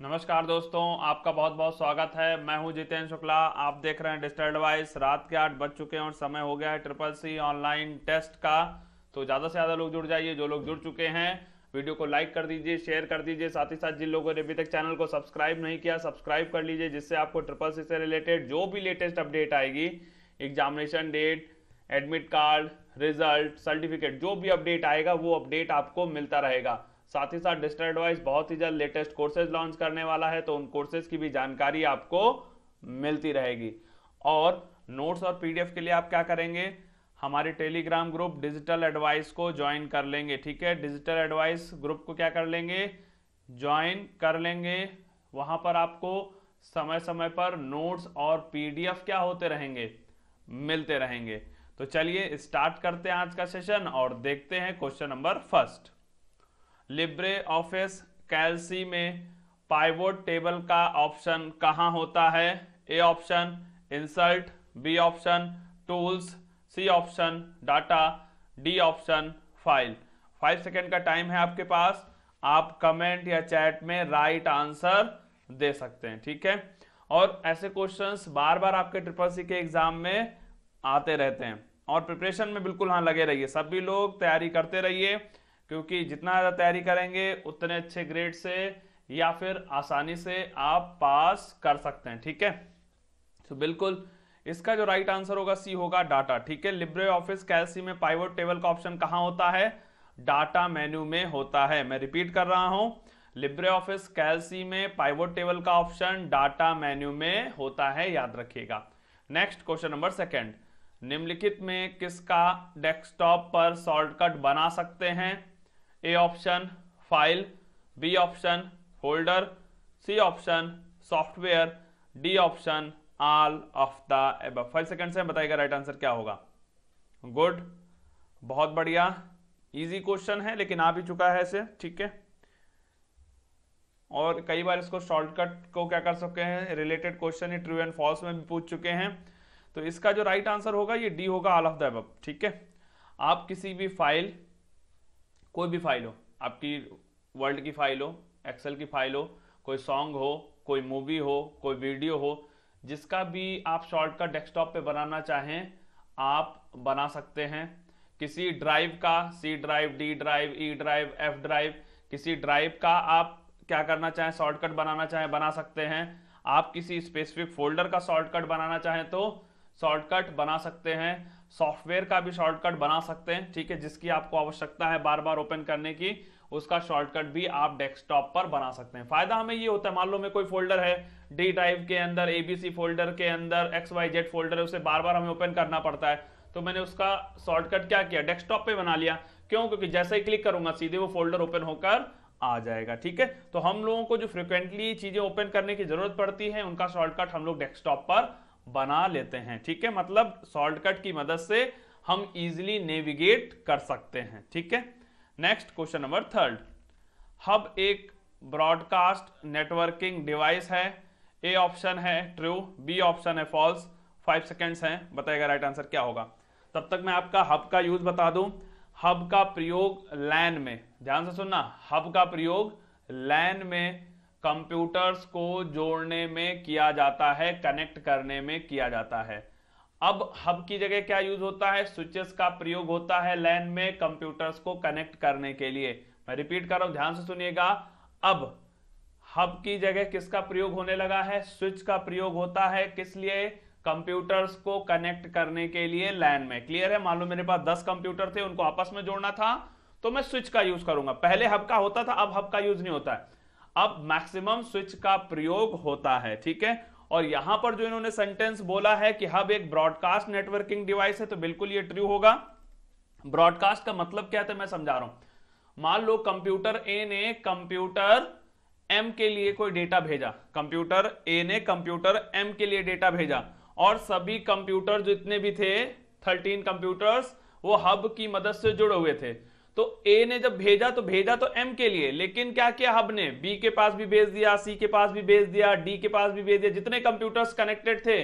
नमस्कार दोस्तों, आपका बहुत बहुत स्वागत है। मैं हूं जितेंद्र शुक्ला। आप देख रहे हैं डिजिटल एडवाइस। रात के 8 बज चुके हैं और समय हो गया है ट्रिपल सी ऑनलाइन टेस्ट का। तो ज़्यादा से ज़्यादा लोग जुड़ जाइए। जो लोग जुड़ चुके हैं वीडियो को लाइक कर दीजिए, शेयर कर दीजिए। साथ ही साथ जिन लोगों ने अभी तक चैनल को सब्सक्राइब नहीं किया, सब्सक्राइब कर लीजिए, जिससे आपको ट्रिपल सी से रिलेटेड जो भी लेटेस्ट अपडेट आएगी, examination date, admit card, result, certificate, जो भी अपडेट आएगा वो अपडेट आपको मिलता रहेगा। साथ ही साथ डिजिटल एडवाइस बहुत ही जल्द लेटेस्ट कोर्सेज लॉन्च करने वाला है, तो उन कोर्सेज की भी जानकारी आपको मिलती रहेगी। और नोट्स और पीडीएफ के लिए आप क्या करेंगे, हमारे टेलीग्राम ग्रुप डिजिटल एडवाइस को ज्वाइन कर लेंगे। ठीक है, डिजिटल एडवाइस ग्रुप को क्या कर लेंगे, ज्वाइन कर लेंगे। वहां पर आपको समय समय पर नोट्स और पीडीएफ क्या होते रहेंगे, मिलते रहेंगे। तो चलिए स्टार्ट करते हैं आज का सेशन और देखते हैं question number first. Libre Office Calc में पाइवोट टेबल का ऑप्शन कहां होता है? A option insert, B option tools, C option data, D option file. 5 second का टाइम है आपके पास। आप कमेंट या चैट में राइट आंसर दे सकते हैं। ठीक है, और ऐसे क्वेश्चंस बार बार आपके ट्रिपल सी के एग्जाम में आते रहते हैं और प्रिपरेशन में बिल्कुल लगे रहिए। सभी लोग तैयारी करते रहिए, क्योंकि जितना ज़्यादा तैयारी करेंगे उतने अच्छे ग्रेड से या फिर आसानी से आप पास कर सकते हैं। ठीक है, तो बिल्कुल इसका जो राइट आंसर होगा सी होगा, डाटा। ठीक है, लिब्रे ऑफिस कैल्सी में पाइवोट टेबल का ऑप्शन कहां होता है? डाटा मेन्यू में होता है। मैं रिपीट कर रहा हूं, लिब्रे ऑफिस कैल्सी में पाइवोट टेबल का ऑप्शन डाटा मेन्यू में होता है, याद रखिएगा। Next question number second. निम्नलिखित में किसका डेस्कटॉप पर शॉर्टकट बना सकते हैं? A option file, B option folder, C option software, D option all of the above. 5 second से बताइएगा राइट आंसर क्या होगा। गुड, बहुत बढ़िया। इजी क्वेश्चन है लेकिन आ भी चुका है ऐसे। ठीक है, और कई बार इसको शॉर्टकट को क्या कर सकते हैं, रिलेटेड क्वेश्चन ये ट्रू एंड फॉल्स में भी पूछ चुके हैं। तो इसका जो राइट आंसर होगा ये डी होगा, ऑल ऑफ द अबव। ठीक है, आप किसी भी फाइल, कोई भी फाइल हो, आपकी वर्ल्ड की फाइल हो, एक्सेल की फाइल हो, कोई सॉन्ग हो, कोई मूवी हो, कोई वीडियो हो, जिसका भी आप शॉर्टकट डेस्कटॉप पे बनाना चाहें आप बना सकते हैं। किसी ड्राइव का, C drive, D drive, E drive, F drive, किसी ड्राइव का आप क्या करना चाहें, शॉर्टकट बनाना चाहें, बना सकते हैं। आप किसी स्पेसिफिक फोल्डर का शॉर्टकट बनाना चाहें तो शॉर्टकट बना सकते हैं। सॉफ्टवेयर का भी शॉर्टकट बना सकते हैं। ठीक है, जिसकी आपको आवश्यकता है बार बार ओपन करने की, उसका शॉर्टकट भी आप डेस्कटॉप पर बना सकते हैं। फायदा हमें ये होता है, मान लो मैं कोई फोल्डर है, डी ड्राइव के अंदर, एबीसी फोल्डर के अंदर XYZ फोल्डर है, उसे बार बार हमें ओपन करना पड़ता है, तो मैंने उसका शॉर्टकट क्या किया, डेस्कटॉप पे बना लिया। क्यों? क्योंकि जैसे ही क्लिक करूंगा सीधे वो फोल्डर ओपन होकर आ जाएगा। ठीक है, तो हम लोगों को जो फ्रिक्वेंटली चीजें ओपन करने की जरूरत पड़ती है, उनका शॉर्टकट हम लोग डेस्कटॉप पर बना लेते हैं। ठीक है, मतलब शॉर्टकट की मदद से हम इजीली नेविगेट कर सकते हैं। ठीक है, next question number third. Hub एक ब्रॉडकास्ट नेटवर्किंग डिवाइस है। ए ऑप्शन है ट्रू, बी ऑप्शन है फॉल्स। 5 सेकेंड्स हैं, बताइएगा राइट आंसर क्या होगा। तब तक मैं आपका हब का यूज बता दूं। हब का प्रयोग लैन में, ध्यान से सुनना, हब का प्रयोग लैन में कंप्यूटर्स को जोड़ने में किया जाता है, कनेक्ट करने में किया जाता है। अब हब की जगह क्या यूज होता है? स्विचेस का प्रयोग होता है लैन में कंप्यूटर्स को कनेक्ट करने के लिए। मैं रिपीट कर रहा हूं, ध्यान से सुनिएगा। अब हब की जगह किसका प्रयोग होने लगा है? स्विच का प्रयोग होता है। किस लिए? कंप्यूटर्स को कनेक्ट करने के लिए लैन में। क्लियर है? मान लो मेरे पास 10 कंप्यूटर थे, उनको आपस में जोड़ना था, तो मैं स्विच का यूज करूंगा। पहले हब का होता था, अब हब का यूज नहीं होता है, अब मैक्सिमम स्विच का प्रयोग होता है। ठीक है, और यहां पर जो इन्होंने सेंटेंस बोला है कि हब एक ब्रॉडकास्ट नेटवर्किंग डिवाइस है, तो बिल्कुल ये ट्रू होगा। ब्रॉडकास्ट का मतलब क्या है मैं समझा रहा हूं। मान लो कंप्यूटर ए ने कंप्यूटर एम के लिए कोई डेटा भेजा, कंप्यूटर ए ने कंप्यूटर एम के लिए डेटा भेजा, और सभी कंप्यूटर जितने भी थे 13 कंप्यूटर्स वो हब की मदद से जुड़े हुए थे। तो ए ने जब भेजा तो भेजा तो एम के लिए, लेकिन क्या किया हब ने, बी के पास भी भेज दिया, सी के पास भी भेज दिया, डी के पास भी भेज दिया, जितने कंप्यूटर्स कनेक्टेड थे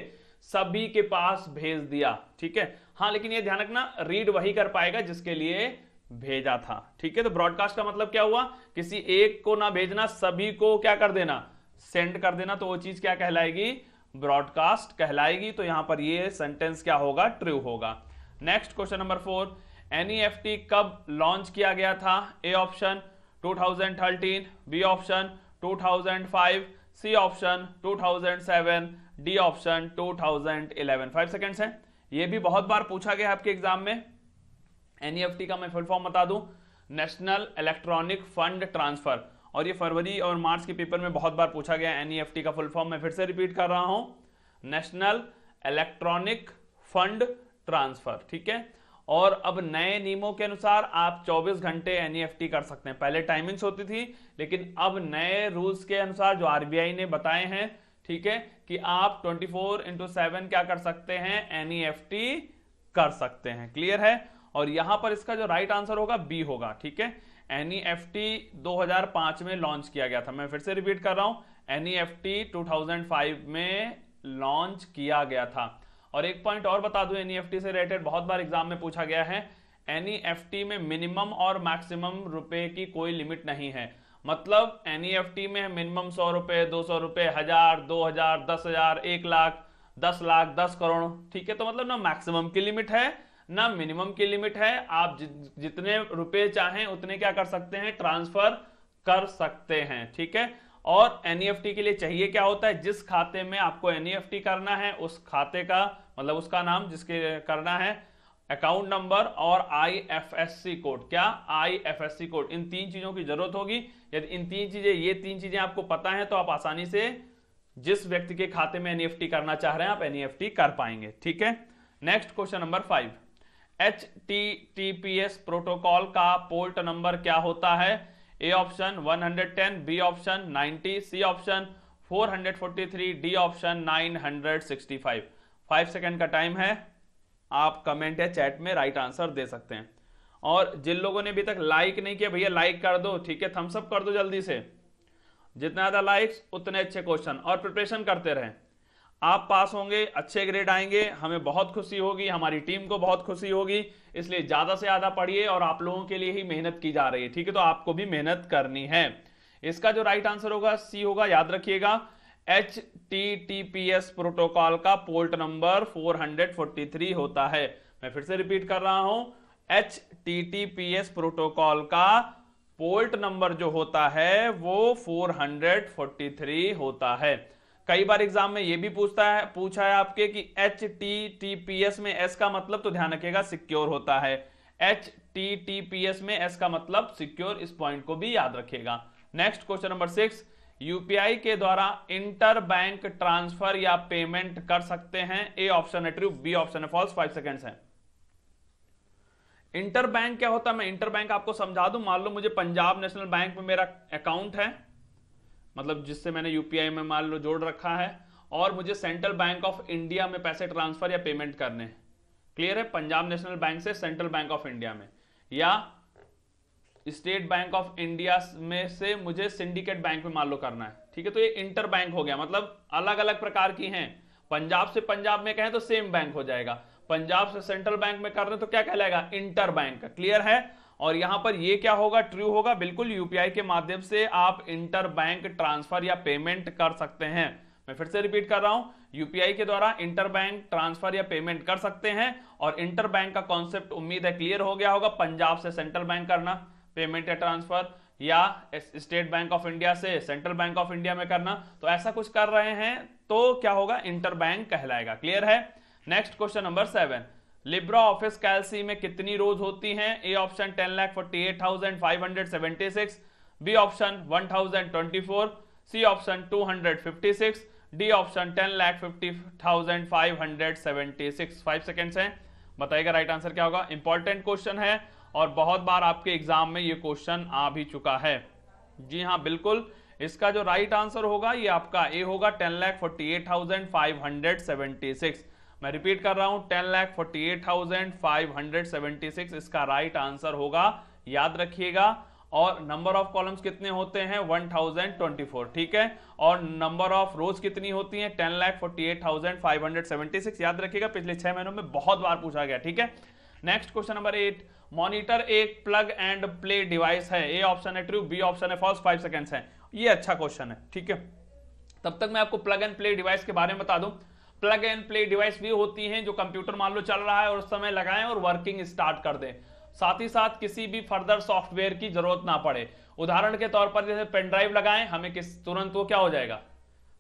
सभी के पास भेज दिया। ठीक है, हाँ, लेकिन ये ध्यान रखना, रीड वही कर पाएगा जिसके लिए भेजा था। ठीक है, तो ब्रॉडकास्ट का मतलब क्या हुआ? किसी एक को ना भेजना, सभी को क्या कर देना, सेंड कर देना तो वो चीज क्या कहलाएगी, ब्रॉडकास्ट कहलाएगी। तो यहां पर ये सेंटेंस क्या होगा, ट्रू होगा। नेक्स्ट क्वेश्चन नंबर 4, एनईएफटी कब लॉन्च किया गया था? A option 2013, B option 2005, C option 2007, D option 2011। 5 seconds है। ये भी बहुत बार पूछा गया आपके एग्जाम में। एनईएफटी का मैं फुल फॉर्म बता दूं, नेशनल इलेक्ट्रॉनिक फंड ट्रांसफर, और ये फरवरी और मार्च के पेपर में बहुत बार पूछा गया। एनईएफटी का फुल फॉर्म मैं फिर से रिपीट कर रहा हूं, नेशनल इलेक्ट्रॉनिक फंड ट्रांसफर, ठीक है। और अब नए नियमों के अनुसार आप 24 घंटे एनईएफटी कर सकते हैं। पहले टाइमिंग्स होती थी, लेकिन अब नए रूल्स के अनुसार जो आरबीआई ने बताए हैं, ठीक है, कि आप 24/7 क्या कर सकते हैं, एनईएफटी कर सकते हैं। क्लियर है। और यहां पर इसका जो राइट आंसर होगा बी होगा, ठीक है। एनईएफटी 2005 में लॉन्च किया गया था। मैं फिर से रिपीट कर रहा हूं, एनईएफटी 2005 में लॉन्च किया गया था। और एक पॉइंट और बता दूं, एनईएफटी से रिलेटेड बहुत बार एग्जाम में पूछा गया है, एनईएफटी में मिनिमम और मैक्सिमम रुपए की कोई लिमिट नहीं है। मतलब एनईएफटी में मिनिमम 100 रुपए, 200 रुपए, 1000, 2000, 10,000, 1 लाख, 10 लाख, 10 करोड़, ठीक है। तो मतलब ना मैक्सिमम की लिमिट है ना मिनिमम की लिमिट है। आप जितने रुपए चाहें उतने क्या कर सकते हैं, ट्रांसफर कर सकते हैं, ठीक है। और एनईएफटी के लिए चाहिए क्या होता है, जिस खाते में आपको एनईएफटी करना है उस खाते का मतलब उसका नाम जिसके करना है, अकाउंट नंबर और आईएफएससी कोड। क्या, आईएफएससी कोड। इन 3 चीजों की जरूरत होगी। यदि ये 3 चीजें आपको पता है तो आप आसानी से जिस व्यक्ति के खाते में एनईएफटी करना चाह रहे हैं आप एनईएफटी कर पाएंगे, ठीक है। Next question number 5, HTTPS protocol का पोर्ट नंबर क्या होता है? A option 110, B option 90, C option 443, D option 965। 5 second का टाइम है। आप कमेंट या चैट में राइट आंसर दे सकते हैं। और जिन लोगों ने अभी तक लाइक नहीं किया, भैया लाइक कर दो, ठीक है, थम्स अप कर दो जल्दी से। जितना ज्यादा लाइक्स उतने अच्छे क्वेश्चन, और प्रिपरेशन करते रहें। आप पास होंगे, अच्छे ग्रेड आएंगे, हमें बहुत खुशी होगी, हमारी टीम को बहुत खुशी होगी। इसलिए ज्यादा से ज्यादा पढ़िए, और आप लोगों के लिए ही मेहनत की जा रही है, ठीक है। तो आपको भी मेहनत करनी है। इसका जो राइट आंसर होगा सी होगा, याद रखिएगा। HTTPS प्रोटोकॉल का पोर्ट नंबर 443 होता है। मैं फिर से रिपीट कर रहा हूं, HTTPS प्रोटोकॉल का पोर्ट नंबर जो होता है वो 443 होता है। कई बार एग्जाम में ये भी पूछा है आपके कि HTTPS में S का मतलब, तो ध्यान रखिएगा, सिक्योर होता है। HTTPS में S का मतलब सिक्योर, इस पॉइंट को भी याद रखिएगा। नेक्स्ट क्वेश्चन नंबर 6, यूपीआई के द्वारा इंटर बैंक ट्रांसफर या पेमेंट कर सकते हैं? ए ऑप्शन है ट्रू, बी ऑप्शन है फॉल्स। 5 सेकेंड्स हैं। इंटर बैंक क्या होता है, मैं इंटर बैंक आपको समझा दूं। मान लो मुझे पंजाब नेशनल बैंक में मेरा अकाउंट है, मतलब जिससे मैंने यूपीआई में मान लो जोड़ रखा है, और मुझे सेंट्रल बैंक ऑफ इंडिया में पैसे ट्रांसफर या पेमेंट करने हैं। क्लियर है। पंजाब नेशनल बैंक से सेंट्रल बैंक ऑफ इंडिया में, या स्टेट बैंक ऑफ इंडिया में से मुझे सिंडिकेट बैंक में मान लो करना है, ठीक है। तो ये इंटर बैंक हो गया, मतलब अलग अलग प्रकार की हैं। पंजाब से पंजाब में कहें तो सेम बैंक हो जाएगा, पंजाब से सेंट्रल बैंक में कर रहे तो क्या कहलाएगा, इंटर बैंक। क्लियर है। और यहां पर ये क्या होगा, ट्रू होगा। बिल्कुल, यूपीआई के माध्यम से आप इंटर बैंक ट्रांसफर या पेमेंट कर सकते हैं। मैं फिर से रिपीट कर रहा हूं, यूपीआई के द्वारा इंटर बैंक ट्रांसफर या पेमेंट कर सकते हैं। और इंटर बैंक का कॉन्सेप्ट उम्मीद है क्लियर हो गया होगा। पंजाब से सेंट्रल बैंक करना पेमेंट या ट्रांसफर, या स्टेट बैंक ऑफ इंडिया से सेंट्रल बैंक ऑफ इंडिया में करना, तो ऐसा कुछ कर रहे हैं तो क्या होगा, इंटर बैंक कहलाएगा। क्लियर है। Next question number 7, Libre Office Calc में कितनी रोज होती हैं? A option 10,48,576, B option 1024, C option 256, D option 10,50,576। 5 seconds हैं, बताइएगा राइट आंसर क्या होगा। इंपॉर्टेंट क्वेश्चन है और बहुत बार आपके एग्जाम में ये क्वेश्चन आ भी चुका है। जी हाँ, बिल्कुल। इसका जो राइट आंसर होगा ये आपका ए होगा, 10,48,576। मैं रिपीट कर रहा हूं, 10,48,576 इसका राइट आंसर होगा, याद रखिएगा। और नंबर ऑफ कॉलम्स कितने होते हैं, 1024, ठीक है। और नंबर ऑफ रोज कितनी होती हैं, 10,48,576, याद रखिएगा। पिछले 6 महीनों में बहुत बार पूछा गया, ठीक है। नेक्स्ट क्वेश्चन नंबर 8, मॉनिटर एक प्लग एंड प्ले डिवाइस है? ए ऑप्शन है ट्रू, बी ऑप्शन है फॉल्स। 5 सेकेंड्स है। ये अच्छा क्वेश्चन है, ठीक है। तब तक मैं आपको प्लग एंड प्ले डिवाइस के बारे में बता दूं। प्लग एंड प्ले डिवाइस भी होती हैं जो कंप्यूटर मान लो चल रहा है और उस समय लगाएं और वर्किंग स्टार्ट कर दें, साथ ही साथ किसी भी फर्दर सॉफ्टवेयर की जरूरत ना पड़े। उदाहरण के तौर पर जैसे पेन ड्राइव लगाएं, हमें तुरंत वो क्या हो जाएगा,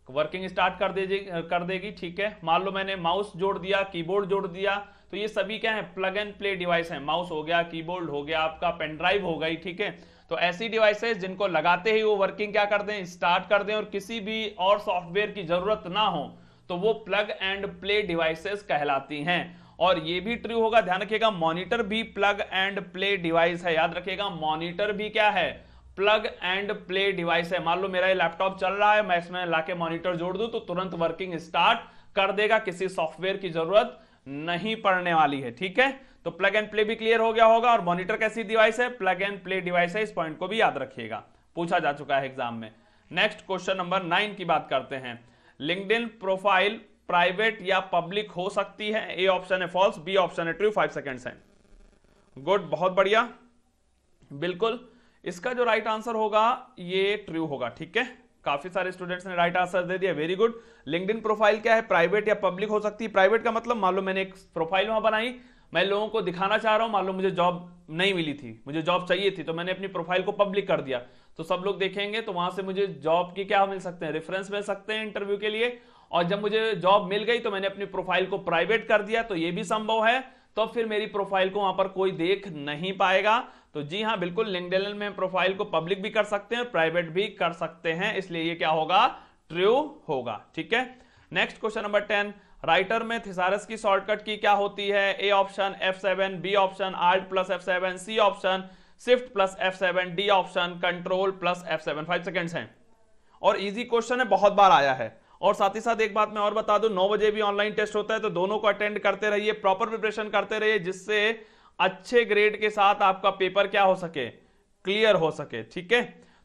वर्किंग स्टार्ट कर देगी। ठीक है, मान लो मैंने माउस जोड़ दिया, कीबोर्ड जोड़ दिया, तो ये सभी क्या है, प्लग एंड प्ले डिवाइस है। माउस हो गया, कीबोर्ड हो गया, आपका पेन ड्राइव हो गई। ठीक है, तो ऐसी डिवाइसेस जिनको लगाते ही वो वर्किंग क्या कर दें, स्टार्ट कर दें और किसी भी और सॉफ्टवेयर की जरूरत ना हो, तो वो प्लग एंड प्ले डिवाइसेस कहलाती हैं। और ये भी ट्रू होगा, ध्यान रखिएगा, मॉनिटर भी प्लग एंड प्ले डिवाइस है। याद रखिएगा, मॉनिटर भी क्या है, प्लग एंड प्ले डिवाइस है। मान लो मेरा ये लैपटॉप चल रहा है, मैं इसमें लाके मॉनिटर जोड़ दूं तो तुरंत वर्किंग स्टार्ट कर देगा, किसी सॉफ्टवेयर की जरूरत नहीं पड़ने वाली है। ठीक है, तो प्लग एंड प्ले भी क्लियर हो गया होगा। और मॉनिटर कैसी डिवाइस है, प्लग एंड प्ले डिवाइस है। इस पॉइंट को भी याद रखिएगा, पूछा जा चुका है एग्जाम में। नेक्स्ट क्वेश्चन नंबर 9 की बात करते हैं। लिंक्डइन प्रोफाइल प्राइवेट या पब्लिक हो सकती है? ए ऑप्शन है फॉल्स, बी ऑप्शन है ट्रू। 5 सेकेंड्स है। गुड, बहुत बढ़िया, बिल्कुल इसका जो राइट आंसर होगा ये ट्रू होगा। ठीक है, काफी सारे स्टूडेंट्स ने राइट आंसर दे दिया, वेरी गुड। लिंक्डइन प्रोफाइल क्या है, प्राइवेट या पब्लिक हो सकती है। प्राइवेट का मतलब मान लो मैंने एक प्रोफाइल वहां बनाई, मैं लोगों को दिखाना चाह रहा हूं, मान लो मुझे जॉब नहीं मिली थी, मुझे जॉब चाहिए थी, तो मैंने अपनी प्रोफाइल को पब्लिक कर दिया, तो सब लोग देखेंगे, तो वहां से मुझे जॉब की क्या मिल सकते हैं, रेफरेंस मिल सकते हैं इंटरव्यू के लिए। और जब मुझे जॉब मिल गई तो मैंने अपनी प्रोफाइल को प्राइवेट कर दिया, तो ये भी संभव है, तो फिर मेरी प्रोफाइल को वहां पर कोई देख नहीं पाएगा। तो जी हाँ, बिल्कुल लिंक्डइन में प्रोफाइल को पब्लिक भी कर सकते हैं, प्राइवेट भी कर सकते हैं, इसलिए ये क्या होगा, ट्रू होगा। ठीक है, नेक्स्ट क्वेश्चन नंबर 10। राइटर में थिसारस की शॉर्टकट की क्या होती है? A option F7, B option Alt plus F7, C option shift plus F7, D option control plus F7। 5 seconds हैं और इजी क्वेश्चन है, बहुत बार आया है। और साथ ही साथ एक बात मैं और बता दूं, 9 बजे भी ऑनलाइन टेस्ट होता है, तो दोनों को अटेंड करते रहिए, प्रॉपर प्रिपरेशन करते रहिए, जिससे अच्छे ग्रेड के साथ आपका पेपर क्या हो सके, क्लियर हो सके। ठीक है,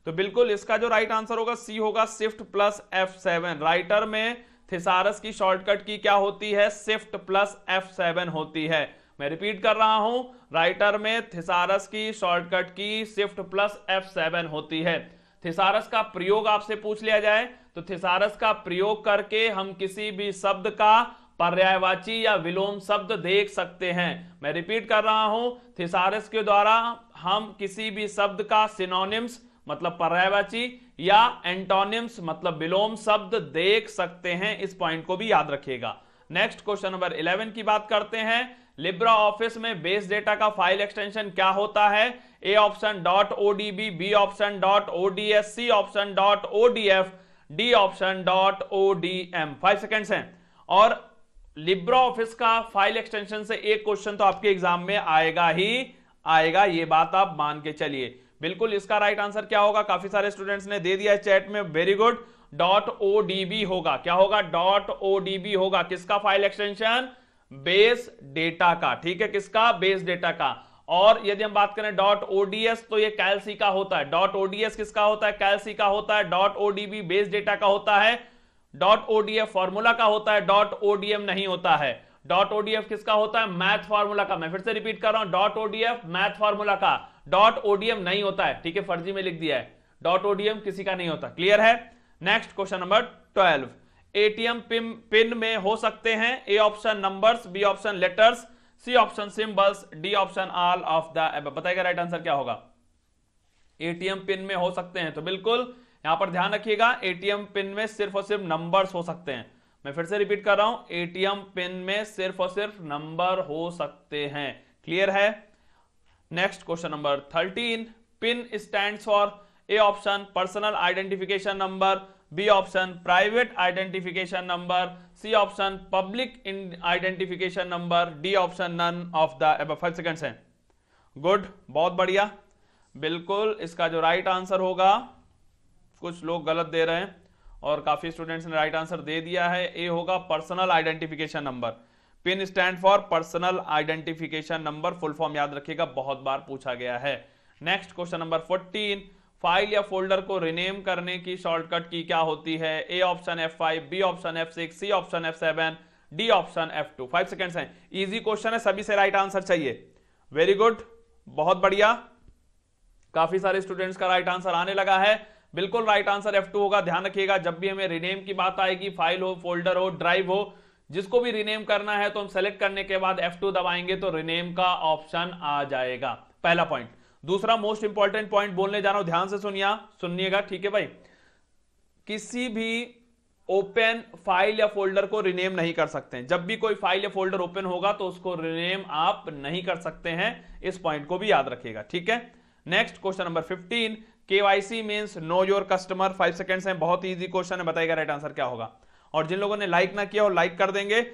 तो बिल्कुल इसका जो राइट आंसर होगा सी होगा, शिफ्ट प्लस F7। राइटर में थिसारस की शॉर्टकट की क्या होती है, शिफ्ट प्लस F7 होती है। मैं रिपीट कर रहा हूं, राइटर में थिसारस की शॉर्टकट की शिफ्ट प्लस F7 होती है। थिसारस का प्रयोग आपसे पूछ लिया जाए तो थिसारस का प्रयोग करके हम किसी भी शब्द का पर्यायवाची या विलोम शब्द देख सकते हैं। मैं रिपीट कर रहा हूं, थिसारस के द्वारा हम किसी भी शब्द का सिनोनिम्स मतलब पर्यायवाची या एंटोनिम्स मतलब विलोम शब्द देख सकते हैं। इस पॉइंट को भी याद रखिएगा। नेक्स्ट क्वेश्चन नंबर 11 की बात करते हैं। लिब्रा ऑफिस में बेस डेटा का फाइल एक्सटेंशन क्या होता है? A option .odb, B option .ods, C option .odf, D option .odm। 5 seconds हैं और लिब्रा ऑफिस का फाइल एक्सटेंशन से एक क्वेश्चन तो आपके एग्जाम में आएगा ही आएगा, ये बात आप मान के चलिए। बिल्कुल इसका राइट आंसर क्या होगा, काफी सारे स्टूडेंट्स ने दे दिया है चैट में, वेरी गुड, .odb होगा। क्या होगा, .odb होगा। किसका फाइल एक्सटेंशन? बेस डेटा का। ठीक है, किसका? बेस डेटा का। और यदि हम बात करें .ods तो ये कैलसी का होता है। .ods किसका होता है? कैलसी का होता है। .odb बेस डेटा का होता है। .odf फॉर्मूला का होता है, .odm नहीं होता है। .odf किसका होता है? मैथ फॉर्मूला का। मैं फिर से रिपीट कर रहा हूं, .odf मैथ फॉर्मूला का, .odm नहीं होता है। ठीक है, फर्जी में लिख दिया है, .odm किसी का नहीं होता। क्लियर है? Next question number 12। ATM PIN में हो सकते हैं? A option numbers, B option letters, C option symbols, D option all of the above. बताइएगा राइट आंसर क्या होगा। एटीएम पिन में हो सकते हैं तो बिल्कुल यहां पर ध्यान रखिएगा, एटीएम पिन में सिर्फ और सिर्फ नंबर्स हो सकते हैं। मैं फिर से रिपीट कर रहा हूं, एटीएम पिन में सिर्फ और सिर्फ नंबर हो सकते हैं। क्लियर है? Next question number 13। PIN stands for? A option personal identification number, B option private identification number, C option public identification number, D option none of the above. 5 seconds हैं। Good, बहुत बढ़िया, बिल्कुल इसका जो राइट आंसर होगा, कुछ लोग गलत दे रहे हैं और काफी स्टूडेंट्स ने राइट आंसर दे दिया है, ए होगा personal identification number. PIN stand for personal identification number, full form याद रखिएगा, बहुत बार पूछा गया है। Next question number 14। फाइल या फोल्डर को रिनेम करने की शॉर्टकट की क्या होती है? A option F5, B option F6, C option F7, D option F2। 5 seconds हैं। इजी क्वेश्चन है, सभी से राइट आंसर चाहिए। वेरी गुड, बहुत बढ़िया, काफी सारे स्टूडेंट्स का राइट आंसर आने लगा है। बिल्कुल राइट आंसर F2 होगा। ध्यान रखिएगा, जब भी हमें रीनेम की बात आएगी, फाइल हो, फोल्डर हो, ड्राइव हो, जिसको भी रीनेम करना है तो हम सेलेक्ट करने के बाद F2 दबाएंगे तो रीनेम का ऑप्शन आ जाएगा। पहला पॉइंट। दूसरा मोस्ट इंपॉर्टेंट पॉइंट बोलने जा रहा हूं, ध्यान से सुनिएगा, ठीक है भाई। किसी भी ओपन फाइल या फोल्डर को रीनेम नहीं कर सकते हैं। जब भी कोई फाइल या फोल्डर ओपन होगा तो उसको रीनेम आप नहीं कर सकते हैं, इस पॉइंट को भी याद रखिएगा, ठीक है। Next question number 15, KYC means know your customer. 5 seconds हैं, बहुत इजी क्वेश्चन है, बताइएगा राइट आंसर क्या होगा। और जिन लोगों ने लाइक ना किया हो लाइक कर देंगे,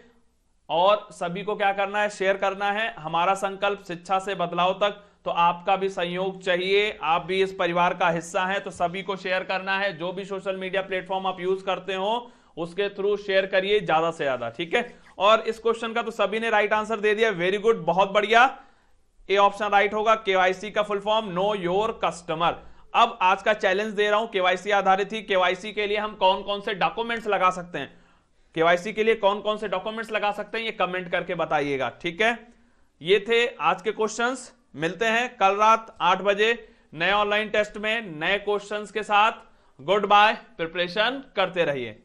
और सभी को क्या करना है, शेयर करना है। हमारा संकल्प शिक्षा से बदलाव तक, तो आपका भी सहयोग चाहिए, आप भी इस परिवार का हिस्सा हैं, तो सभी को शेयर करना है। जो भी सोशल मीडिया प्लेटफॉर्म आप यूज करते हो उसके थ्रू शेयर करिए ज्यादा से ज्यादा, ठीक है। और इस क्वेश्चन का तो सभी ने राइट आंसर दे दिया, वेरी गुड, बहुत बढ़िया। ए ऑप्शन राइट होगा। केवाईसी का full form know your customer. अब आज का चैलेंज दे रहा हूं, केवाईसी आधारित ही। केवाईसी के लिए हम कौन कौन से डॉक्यूमेंट्स लगा सकते हैं, केवाईसी के लिए कौन कौन से डॉक्यूमेंट्स लगा सकते हैं, ये कमेंट करके बताइएगा, ठीक है। ये थे आज के क्वेश्चंस। मिलते हैं कल रात 8 बजे नए ऑनलाइन टेस्ट में नए क्वेश्चंस के साथ। गुड बाय, प्रिपरेशन करते रहिए।